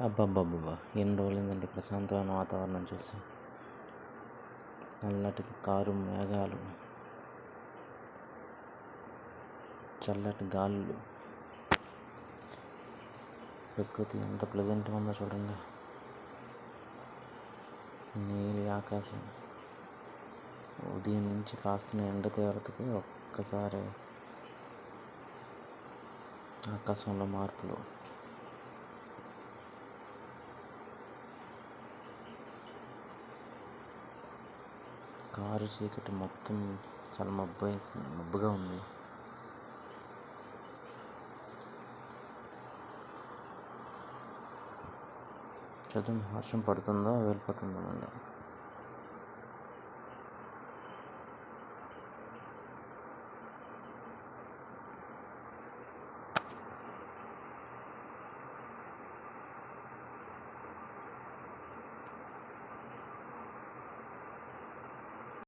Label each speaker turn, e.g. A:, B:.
A: అబ్బబ్బబ్బబ్బా! ఎన్ని రోజులైందండి ప్రశాంతమైన వాతావరణం చూసి. నల్లటి కారు మేఘాలు, చల్లటి గాలులు, ప్రకృతి ఎంత ప్లెజెంట్గా ఉందో చూడండి. నీలి ఆకాశం, ఉదయం నుంచి కాస్తున్న ఎండ తీవ్రతకి ఒక్కసారి ఆకాశంలో మార్పులు. కారు చీకటి మొత్తం చాలా మబ్బుగా ఉంది. చూద్దాం వర్షం పడుతుందో వెళ్ళిపోతుందో అండి.